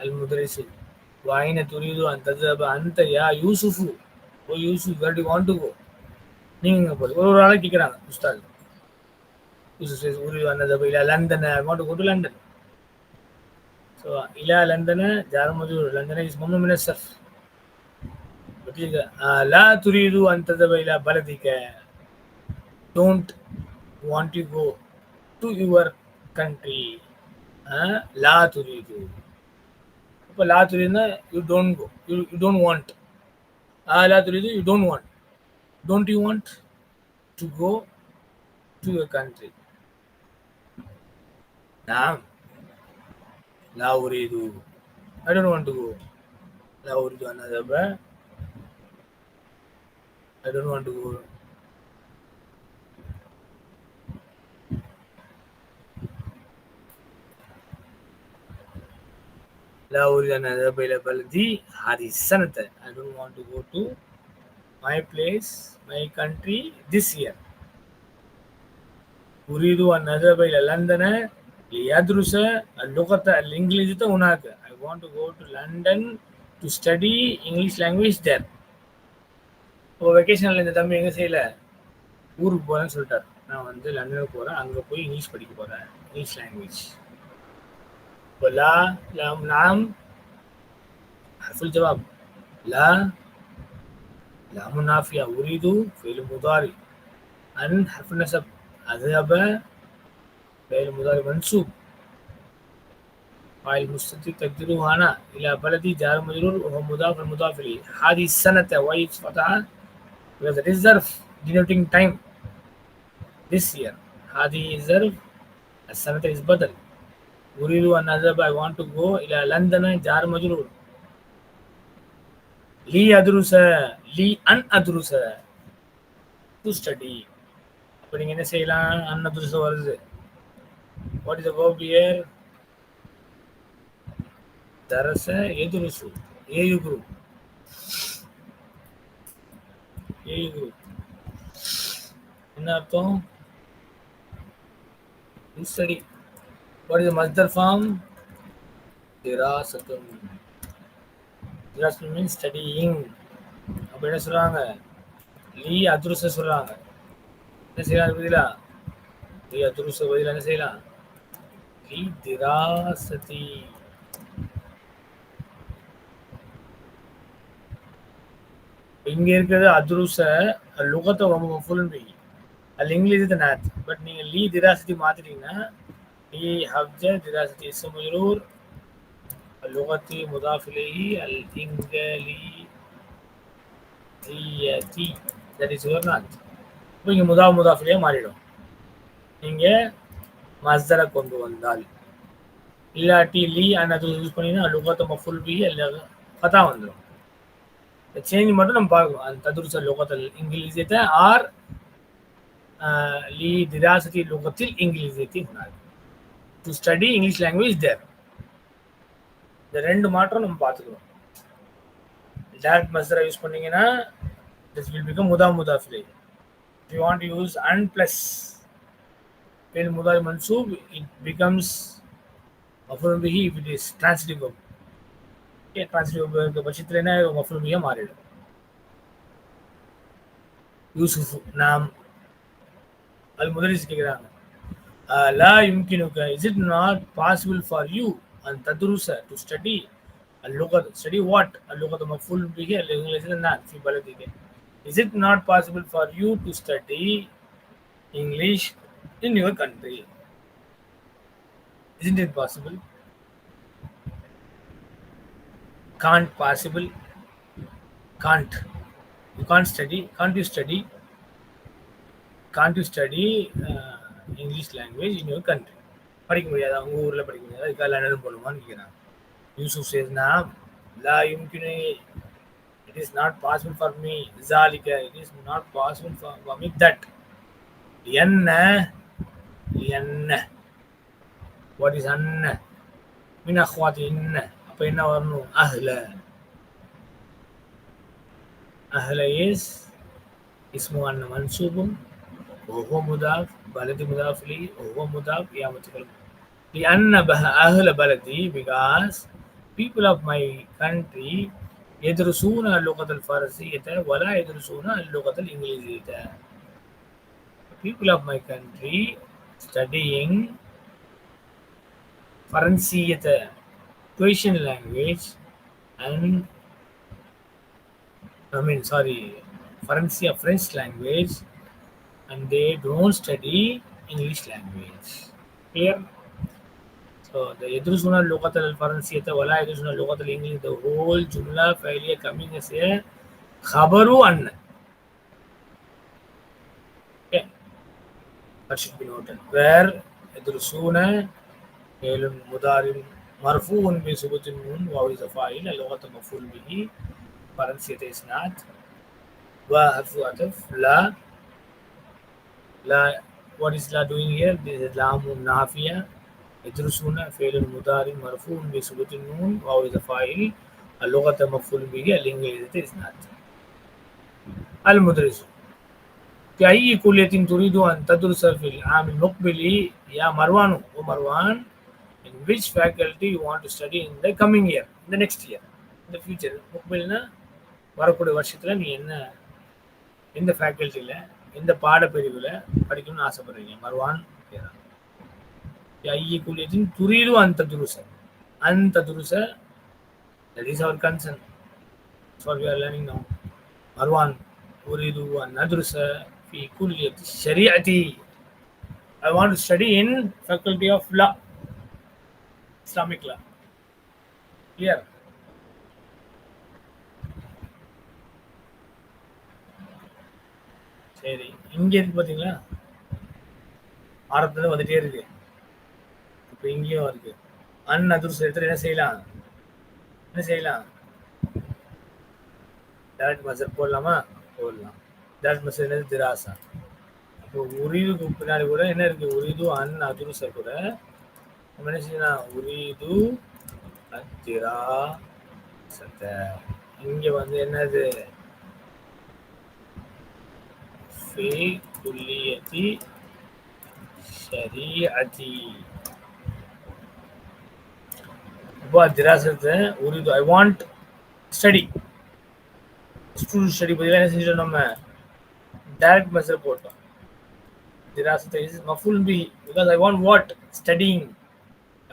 المدرس وأين تريد أن تذهب أنت يا يوسف. O Yusuf where do you want to go. நீங்க போய் ஒரு ஆளை கேட்குறாங்க Ustad. Yusuf says أريد أن أذهب إلى لندن. I want to go to London. So إلى لندن جار مجرور. لندن is ممنوع من الصرف. لا تريد أن تذهب إلى بلدك. Don't want to go to your country. لا تريد. அப்போ லா துரிதுன்னா you don't go, you don't want. லா துரிது you don't want. Don't you want to go to your country. نعم لا أريد. I don't want to go. لا أريد أن أذهب. I don't want to go. لا أريد أن أذهب إلى بلدي هذه السنة. I don't want to go to my place, my country this year. أريد أن أذهب إلى لندن ليدرس اللغة الإنجليزية هناك. I want to go to London to study English language there. இப்போ வெக்கேஷனில் இந்த தம்பி எங்கே செய்யலை, ஊருக்கு போகிறேன்னு சொல்லிட்டார். நான் வந்து லண்டனுக்கு போகிறேன், அங்கே போய் இங்கிலீஷ் படிக்க போகிறேன், இங்கிலீஷ் லாங்குவேஜ். இப்போ லா لام نعم حرف الجواب. لا لام نافية. أريد فعل مضارع. أن حرف النسب. أذهب فعل مضارع منصوب. فاعل مستتر تقديره أنا. إلى بلدي جار مجرور وهو مضاف المضاف إليه. هذه السنة واي فتحة because it is ظرف denoting time. This year. هذه ظرف. السنة is بدل. أريد أن أذهب I want to go إلى لندن جار مجرور. لي أدرس. لي أن أدرس to study. அப்போ நீங்கள் என்ன செய்யலாம், அன் அத்ருச வருது. What is the verb here? தரச எதுருசு. ஏயு குரூப். ஏயு குரூப் என்ன அர்த்தம்? Study. What is the masdar form? dirasatun. dirasatun means studying. அப்போ என்ன சொல்கிறாங்க, லீ அதுருச சொல்கிறாங்க. என்ன செய்யலாம் பதிலா? லீ அதுருச பதிலா என்ன செய்யலாம்? லீ திராசதி. இங்கே இருக்கிறது அதுருச லுகத்தை மஃபூலுன் பிஹி. அது இங்கிலீஷ் தான் நாத். பட் நீங்கள் லீ திராசதி மாற்றிட்டீங்கன்னா லீ ஹப்ஜ திராசதி இஸ்மு மஜ்ரூர் லுகத்தி முதாஃப் இலைஹி அல் இன்கலியதி. தட் இஸ் யுவர் நாத். இப்போ இங்கே முதாஃப் இலைஹி மாறிடும் நீங்கள் மஸ்தரை கொண்டு வந்தால். இல்லாட்டி லீ அன்னது யூஸ் பண்ணிங்கன்னா லுகத்தை மஃபூல் பிஹி அல்ல கதா வந்துடும். சேஞ்ச் மட்டும் நம்ம பார்க்கணும். அந்த ததுருச லுகத்தில் இங்கிலீஷியத்தை ஆர் லீ திராசதி லுகத்தில் இங்கிலீஷியத்தை உண்டாது. To study English language there. இந்த ரெண்டு மாற்றம் நம்ம பார்த்துக்கணும். டைரக்ட் மஸ்தரை யூஸ் பண்ணீங்கன்னா திஸ் வில் பிகம் முதாஃப் இலைஹி. If you want to use an plus fi'l mudari mansoob, it becomes maf'ul bihi if it is transitive verb. transitive verb के பட்சத்தில் என்ன maf'ul bihi மாறிடும். யூசுஃப் நாம். அல் முதரிஸ் கேட்குறாங்க, லா யும்கினுக. Is it not possible for you an tadrusa to study اللغة. Study what? اللغة مفعول به الإنجليزي not في بلدك. Is it not possible for you to study English in your country? Isn't it possible? Can't possible. Can't. You can't study. Can't you study? Can't you study English language in your country? படிக்க முடியாதா, உங்கள் ஊரில் படிக்க முடியாதா, இதுக்காக London போகணுமான்னு கேட்குறாங்க. Yusuf says நாம் லா யும்கினு. It is not possible for me. ذلك. It is not possible for me that. لأن. What is أن? من أخواتي إن. அப்போ என்ன வரணும்? அஹ்ல. அஹ்ல is اسمه أن منصوب وهو مضاف بلدي مضاف إليه وهو مضاف يا متكلم. لأن أهل بلدي because people of my country يدرسون اللغة الفارسية ولا يدرسون اللغة الإنجليزية. People of my country studying فرنسية Persian language and French language, and they don't study English language. Clear? So the يدرسون اللغة الفرنسية ولا يدرسون اللغة الإنجليزية, the whole جملة فعلية coming as a خبر أن. Okay, that should be noted. Where يدرسون فعل مضارع مرفوع بثبوت النون وهو فاعل, اللغة مفعول به, فرنسية is not, وحرف عطف لا. What is la doing here? This is لام نافية. يدرسون فعل مضارع مرفوع بثبوت النون وهو فاعل, اللغة مفعول به, الإنجليزية is not. المدرس في أي كلية تريد أن تدرس في العام المقبل يا مروان ومروان? In which faculty you want to study in the coming year, in the next year, in the future? முக்பில்னா வரக்கூடிய வருஷத்தில் நீ எந்த ஃபேக்கல்ட்டியில் எந்த பாடப்பிரிவில் படிக்கணும்னு ஆசைப்படுறீங்க? மர்வான் கேட்குறாங்க. ஐய குலியத்தின் துரிது அந்த துருச that is our concern. That's what we are learning now. Marwan أريد أن أدرس في كلية الشريعة. I want to study in faculty of law, Islamic law. Clear? சரி, இங்க இருக்கு பாத்தீங்களா, ஆரம்பத்துல வந்துட்டே இருக்கு, இப்ப இங்கேயும் இருக்கு. அதிர்ஷ்ட இடத்துல என்ன செய்யலாம்? டைரக்ட் மசர் போடலாமா? போடலாம். டைரக்ட் மசர் என்னது? திராசா. அப்போ உரிதுக்கு பின்னாடி கூட என்ன இருக்கு? உரிது அதிர்ஷ்ட கூட நம்ம என்ன செய்யலாம்? உரிது திராசத்தை. இங்க வந்து என்னது? في كلية شريعتي. دراسة أريد, I want study, student study பதிலா என்ன செஞ்சோம்? நம்ம direct message போட்டோம். دراسة is مفعول به, because I want what? Studying.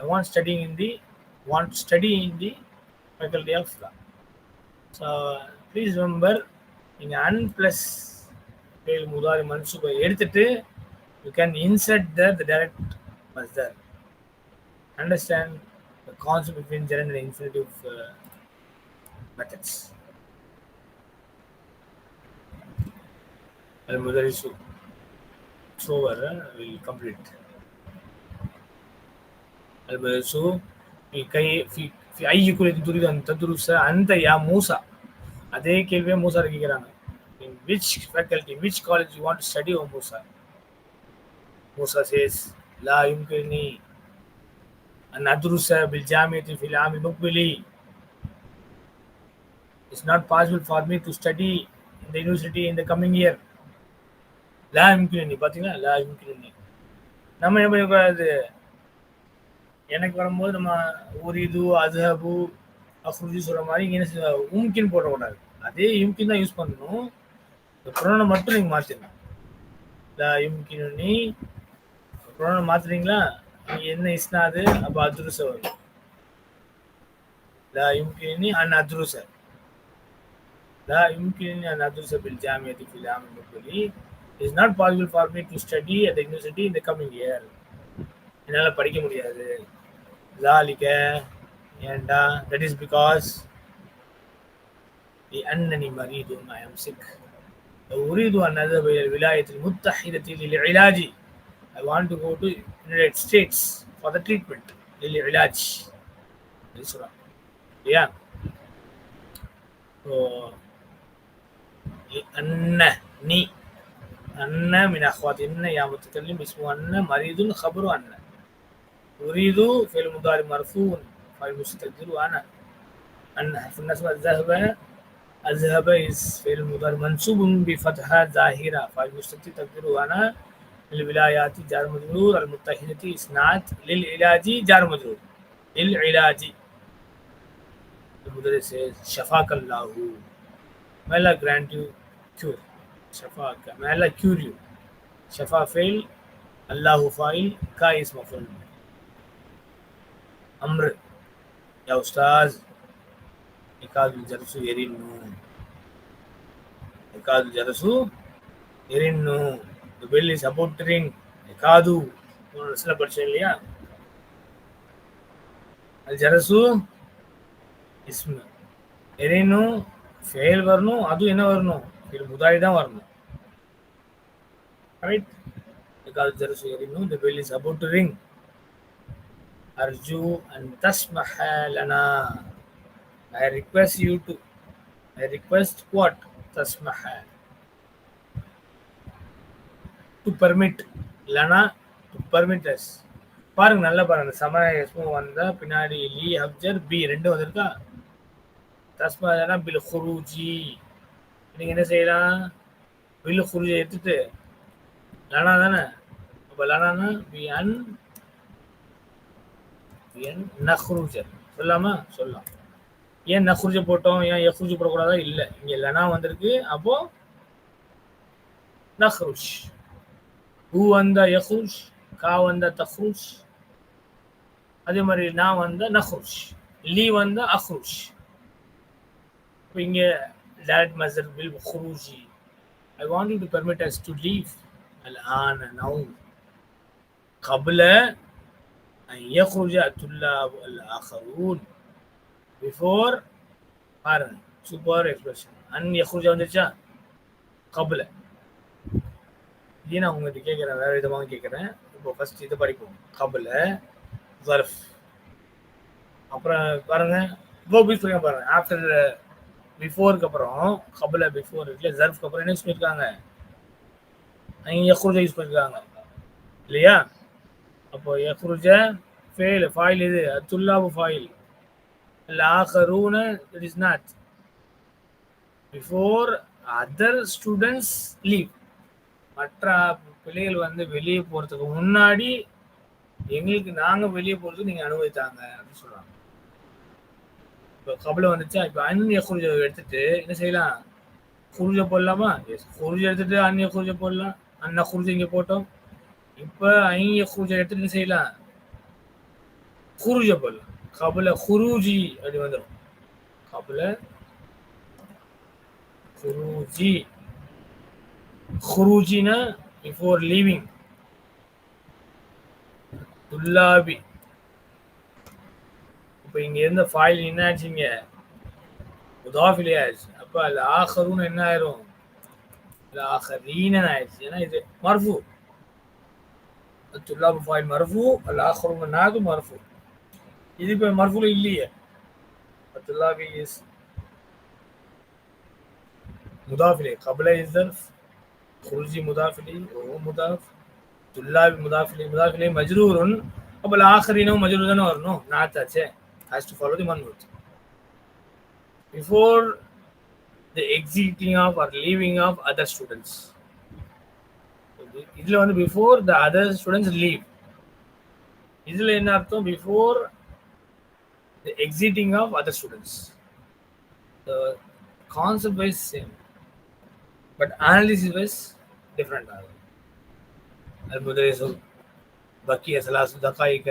I want to study in the faculty of law. So please remember, நீங்க un plus ஃபெயில் முதாரி மன்சூபை எடுத்துட்டு you can insert the direct masdar. Understand the concept between gerund and infinitive methods. Al-Mudarrisu. So we'll complete. Al-Mudarrisu في أي كلية تريد أن تدرس أنت يا موسى. அதே கேள்வியை மூசா கேட்குறாங்க. In which faculty, which college you want to study, O Musa? Musa says, لا يمكنني أن أدرس بالجامعة في العام المقبل. It's not possible for me to study in the university in the coming year. لا يمكنني. பார்த்தீங்களா? لا يمكنني. நம்ம என்ன பண்ணக்கூடாது? எனக்கு வரும்போது நம்ம உரிது அஸ்ஹபு அஃப்ருஜி சொல்கிற மாதிரி இங்கே என்ன உம்கின் போடக்கூடாது. அதே யும்கின் தான் யூஸ் பண்ணணும். ப்ரொனௌனை மட்டும் நீங்கள் மாற்றிடணும். லா யும்கினுனி ப்ரொனௌனை மாற்றுறீங்களா? நீங்கள் என்ன இஸ்னாது? அப்போ அதுருச வரும். லா யும்கினுனி அன் அதுருச. லா யும்கினுனி அன் அதுருச பில் ஜாமியத்தி ஃபில் ஆம் முக்பலி. It's not possible for me to study at the university in the coming year. என்னால் படிக்க முடியாது. ذلك ஏண்டா? that is because لأنني مريض, I am sick. أريد أن أذهب إلى الولايات المتحدة للعلاج. I want to go to United States for the treatment. للعلاج. Yeah. So أنني أن من أخوات إن يا متكلم اسمه أن مريض خبر أن. أريد فعل مضارع مرفوع فالمستقر أنا. أن حرف النصب الذهب is فعل مضارع منصوب بفتحة ظاهرة فالمستقر تقديره أنا. الولايات جار مجرور. المتحدة إسناد. للعلاج جار مجرور. للعلاج. Al-Mudarris says, Shafakallahu. May Allah grant you cure. Shafaka. May Allah cure you. Shafa fail. Allahu fa'il. Ka is maful. Amr. Ya Ustaz. Ikadul jarasu yerinnu. Ikadul jarasu yerinnu. The bell is about to ring. Ikadu. சில படிச்சேன் இல்லையா? அல் ஜரசு இஸ்மு. எரின்னு fail வரணும், அதுவும் என்ன வரணும்? இது முதாரி தான் வரணும். Right? Ikadul jarasu yerinnu. The bell is about to ring. Arju and tasmaha lana. I request you to. I request what? Tasmaha. To permit. Lana. To permit us. பாருங்க, நல்லா பாருங்க. சமய எஸ்மோ வந்தா பின்னாடி லி ஹப்ஜர் பி ரெண்டு வந்திருக்கா. தஸ்மா லனா பில் குரூஜி. நீங்க என்ன செய்யலாம்? பில் குரூஜி எடுத்துட்டு லனா தானே. அப்ப லனானா பி அன் நஹ்ருஜ சொல்லாமா? சொல்லலாம். ஏன் நஹ்ருஜ போட்டோம்? ஏன் யஹ்ருஜ போடக்கூடாதா? இல்லை, இங்கே லனா வந்திருக்கு. அப்போ நஹ்ருஜ். ஹூ வந்தா யஹ்ருஜ், கா வந்தா தஹ்ருஜ். அதே மாதிரி நான் வந்தா நஹ்ருஜ், லீ வந்தா அஹ்ருஜ். இப்போ இங்கே டைரக்ட் மஸ்தர் பில் குரூஜி. I want you to permit us to leave. அல் ஆன நௌ قبل أن يخرج الطلاب الآخرون. before பாருங்க, சூப்பர் எக்ஸ்பிரஷன். அன் யஹ்ருஜ வந்துச்சா? கபுல. இது நான் உங்கள்கிட்ட கேட்குறேன், வேறு விதமாக கேட்குறேன். இப்போ ஃபர்ஸ்ட் இதை படிப்போம். கபுல ஜர்ஃப். அப்புறம் பாருங்க, இப்போ சொல்லுங்க பாருங்க. ஆஃப்டர் பிஃபோருக்கு அப்புறம் கபுல பிஃபோர் இருக்குல்ல, ஜர்ஃப்க்கு அப்புறம் என்ன யூஸ் பண்ணியிருக்காங்க? அன் யஹ்ருஜ யூஸ் பண்ணியிருக்காங்க இல்லையா? அப்போ யஹ்ருஜ ஃபெயில், ஃபாயில் இது அத்துல்லாபு foil. al-akharuna, it is not. Before other students leave. மற்ற பிள்ளைகள் வந்து வெளியே போகிறதுக்கு முன்னாடி எங்களுக்கு நாங்கள் வெளியே போகிறதுக்கு நீங்கள் அனுமதித்தாங்க அப்படின்னு சொல்கிறாங்க. இப்போ கபலை வந்துச்சா? இப்போ அந்நிய குருஜை எடுத்துட்டு என்ன செய்யலாம்? குருஜை போடலாமா? எஸ், குருஜை எடுத்துட்டு அந்நிய குருஜை போடலாம். அண்ணா குருஜை இங்கே போட்டோம். இப்போ அந்நிய குருஜை எடுத்துட்டு என்ன செய்யலாம்? குருஜை போடலாம். கபல குரூஜி அப்படி வந்துடும். கபல குரூஜி. குரூஜினா பிஃபோர் லீவிங். துல்லாபி. இப்போ இங்க இருந்த ஃபாயில் என்ன ஆச்சுங்க? முதாஃபிலே ஆயிடுச்சு. அப்போ அது ஆஹருன்னு என்ன ஆயிரும்? ஆஹரீன ஆயிடுச்சு. ஏன்னா இது மர்ஃபு. துல்லாபு ஃபாயில் மர்ஃபு, அல் ஆஹருங்க நாது மர்ஃபு. இது இப்போ மர்ஃபுல இல்லையே. துல்லாபி இஸ் முதாஃபிலே. கபல இஸ் ஸர்ஃப், குருஜி முதாஃபிலி, ஓ முதாஃப், துல்லாபி முதாஃபிலி. முதாஃபிலி மஜ்ரூருன். அப்போ ஆஹரீனும் மஜ்ரூர் தானே வரணும். நாத்தாச்சே. has to follow the manut. Before the exiting of or leaving of other students. இதுல வந்து before the other students leave. இதுல என்ன அர்த்தம்? before the exiting of other students. The concept is same, but analysis is different. Al-Mudarris baqiya salasu daqaiq.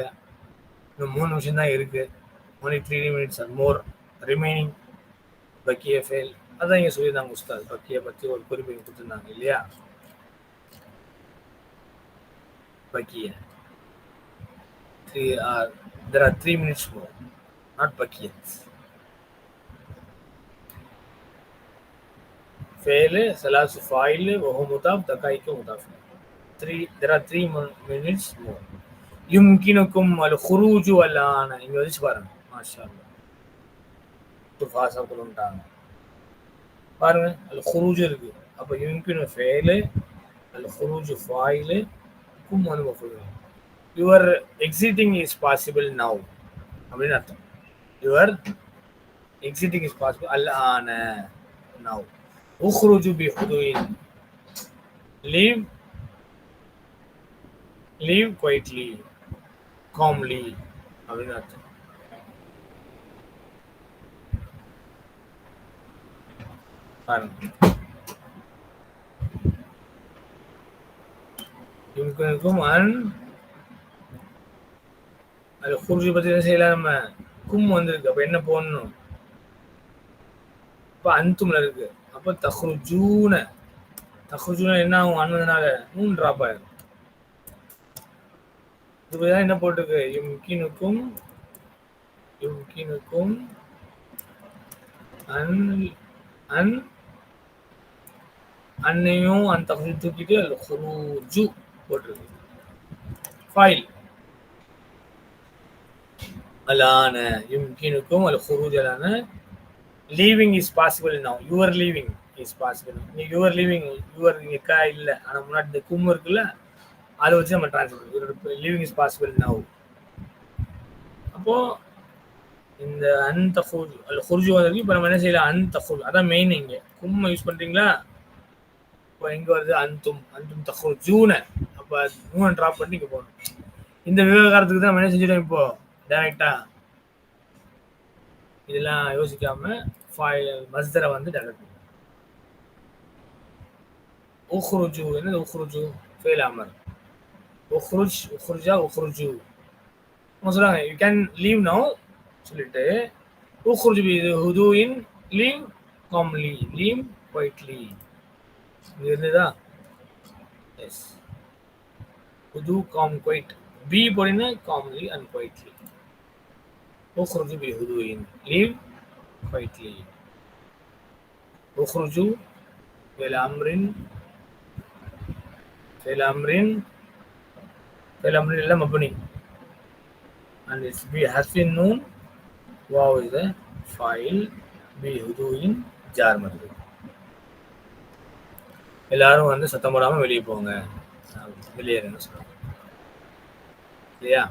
இன்னும் 3 நிமிஷம் தான் இருக்கு. only 3 minutes or more remaining. பக்கிய ஃபெயில். அதான் இங்கே சொல்லியிருந்தாங்க உஸ்தாத். பக்கியை பற்றி ஒரு குறிப்பு கொடுத்துருந்தாங்க இல்லையா? பக்கிய there are 3 minutes more, not பக்கியத். ஃபெயில் சலாசு ஃபாயில் வஹு முதாஃப் தகாயிக்கு முதாஃப். there are 3 minutes more. யும்கினுக்கும் அல் குரூஜு அல்லான. இங்கே வச்சு பாருங்க. மாஷா அல்லாஹ். துஃபாஸா கொடுத்துட்டாங்க பாருங்க. அல் குரூஜு இருக்கு. அப்போ யும்கினு ஃபெயில், அல் குரூஜு ஃபாயில், கும் அனுபவம். Your exiting is possible now அப்படின்னு அர்த்தம். யுவர் எக்ஸிட்டிங் இஸ் பாசிபிள் அல்லான நவ். உஹ்ருஜு பி ஹுதுயின். லீவ் குவைட்லி, calmly அப்படின்னு அர்த்தம். பாருங்க. யும்கினுக்கும் அன் அது குர்ஜு பத்தி என்ன செய்யலாம் நம்ம? கும் வந்திருக்கு. அப்ப என்ன போடணும்? அப்ப அன்தும்ல இருக்கு. அப்ப தஹ்ருஜூன. தஹ்ருஜூன என்ன ஆகும்? அன்னதுனால நூன் டிராப் ஆயிரும். இதுதான் என்ன போட்டிருக்கு? யும்கினுக்கும் யும்கினுக்கும் அன் அன் அன்னையும் அந்த தஹ்ருஜ் தூக்கிட்டு அல் குரூஜு போட்டிருக்கு. ஃபாயில் அலான யும்கினுக்கும் அல் குரூஜ் அலான. Leaving is possible now. Your leaving is possible. நீ யுவர் லீவிங் யுவர் நிக்கா இல்ல. ஆனா முன்னாடி இந்த கும் இருக்குல்ல, அதை வச்சு நம்ம transfer. Leaving is possible now. அப்போ இந்த அன் தஹ்ருஜ் அல் குர்ஜு வந்திருக்கு. இப்போ நம்ம என்ன செய்யலாம்? அன் தஹ்ருஜ். அதான் மெயின். இங்க கும் யூஸ் பண்றீங்களா? இப்போ எங்க வருது? அன்தும் அன்தும் தஹ்ருஜூன. அப்ப நூன் டிராப் பண்ணி இங்க போகணும். இந்த விவகாரத்துக்கு தான் நம்ம என்ன செஞ்சிடும்? இப்போ டைரக்டா இதெல்லாம் யோசிக்காம மஸ்தரை வந்து டைரக்ட் பண்ணும். உஹ்ருஜு என்னது? உஹ்ருஜு ஃபெயில் அமர். உஹ்ருஜ் உஹ்ருஜா உஹ்ருஜு. அவங்க சொல்றாங்க யூ கேன் லீவ் நவ் சொல்லிட்டு உஹ்ருஜ் பி ஹுதூஇன் லீவ் காம்லி லீவ் குவைட்லி. இது இருந்ததா? எஸ். ஹுதூ காம் குவைட். பி போடினா காம்லி அண்ட் குவைட்லி. உஹ்ருஜு பி ஹுதூஇன் லீவ் குவைட்லி. உஹ்ருஜு فعل أمر فعل أمر فعل أمر إلا مبني and it's بحذف النون. واو is the file. بهدوء جار مجرور. எல்லாரும் வந்து சத்தம் போடாம வெளியே போங்க, வெளியேறன்னு சொல்றாங்க இல்லையா?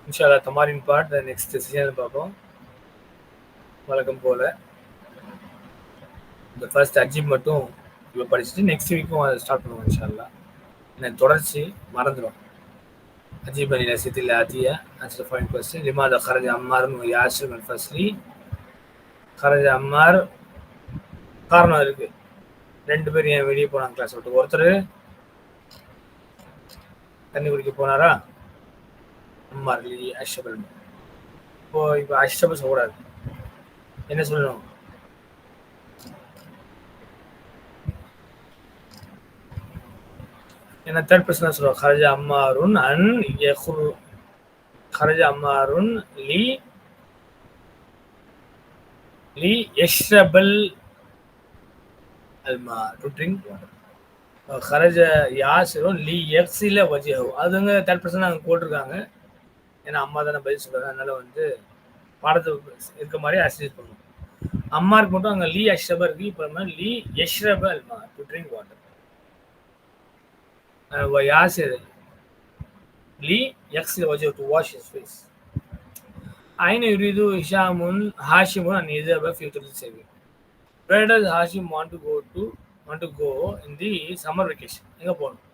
இன்ஷால்லா தமாரின் பார்ட் நெக்ஸ்ட் செஷனில் பார்ப்போம். வழக்கம் போல் இந்த ஃபர்ஸ்ட் அஜீப் மட்டும் இப்போ படிச்சுட்டு நெக்ஸ்ட் வீக்கும் அதை ஸ்டார்ட் பண்ணுவோம் இன்ஷால்லா. எனக்கு தொடர்ச்சி மறந்துடும். அஜீப் அலி நசீத்தில் ஆத்தியா ஆன்சர் பாயிண்ட் கொஸ்டின். லிமாதா கரஜ அம்மார் யாசிர் அல் ஃபஸ்லி. கரஜ அம்மார் காரணம் இருக்கு. 2 பேர் ஏன் வெளியே போனாங்க கிளாஸ் விட்டு? ஒருத்தர் தண்ணி குடிக்க போனாரா? அம்மார் லி அஷ்ரபல். இப்போ அஷ்ரபல் சொல்லக்கூடாது. என்ன சொல்லணும்? ஏன்னா தேர்ட் பர்சன் சொல்லுவோம். கரஜ அம்மாருன் அன் யஹ்ரு. கரஜ அம்மாருன் லி லி யஷ்ரபல் அல்மா டு ட்ரிங்க் வாட்டர். கரஜ யாசிரும் லி யக்ஸில வஜஹு. அதுங்க தேர்ட் பர்சன் அங்கே போட்டிருக்காங்க. ஏன்னா அம்மா தானே பதில் சொல்றாங்க. அதனால வந்து பாடத்தை இருக்க மாதிரி அசிஸ்ட் பண்ணுவோம். அம்மாருக்கு மட்டும் அங்கே லி அஷ்ரபா இருக்கு. இப்போ லி யஷ்ரப அல்மா to drink water. وياسر لي يغسل وجهه to wash his face. أين يريد هشام هاشم أن يذهب في عطلة الصيف? Where does Hashim want to go in the summer vacation? எங்க போகணும்?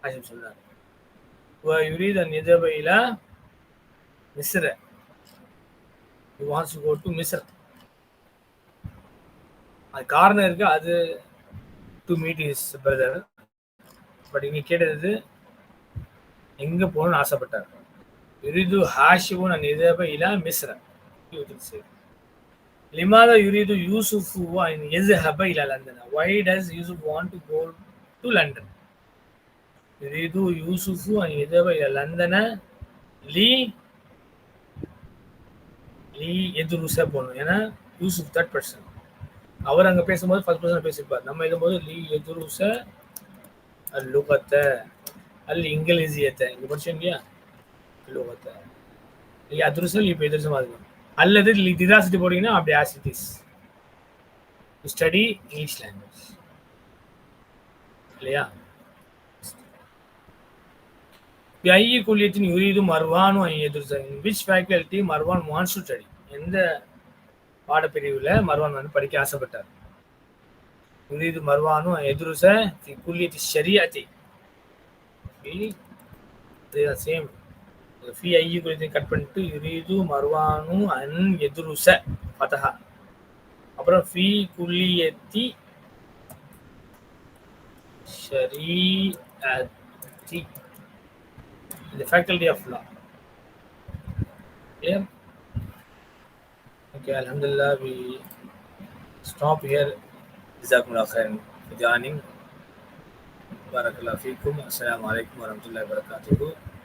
ஹாஷிம் சொல்றாரு. ويريد أن يذهب إلى مصر. He wants to go to Misr. அது காரணம் இருக்கு. அது to meet his brother. But இங்க கேட்டது எங்க போகணும்னு ஆசைப்பட்டார். யுரிது ஹாஷிமுன் அன் யذهب إلى مصر. லிமாதா யுரிது யூசுஃப் அன் யذهب إلى لندن. Why does Yusuf want to go to London? யுரிது யூசுஃப் அன் யذهب إلى لندن லி யதுருஸ போகணும். ஏன்னா யூசுஃப் தேர்ட் பர்சன். அவர் அங்க பேசும்போது ஃபர்ஸ்ட் பர்சன் பேசியிருப்பார். நம்ம எழுதும்போது லி யதுருஸ அல்லுகத்தை அல் இங்கிலீசியத்தை இங்க படிச்சோம் இல்லையா? அல்லுகத்தை அதுருசல் இப்போ எதிர்சமா இருக்கும். அல்லது திராசிட்டி போட்டீங்கன்னா அப்படி ஆசிட்டிஸ் டு ஸ்டடி இங்கிலீஷ் லாங்குவேஜ் இல்லையா? ஐய குல்லியத்தின் யுரீது மர்வானு எதிர்சல். Which faculty Marwan wants to study? எந்த பாடப்பிரிவுல மர்வான் வந்து படிக்க ஆசைப்பட்டார்? யுரீது மர்வானு எதுருச ஃபி குல்லியத்தி ஷரியத்தி. சேம் ஃபி ஐ குறித்து கட் பண்ணிட்டு யுரீது மர்வானு அன் எதுருச ஃபதஹா. அப்புறம் ஃபி குல்லியத்தி ஷரியத்தி, the faculty of law. Yeah. Okay, alhamdulillah, we stop here. Jazakumullah khairan for joining. Barakallahu feekum. Assalamu alaikum warahmatullahi wabarakatuh.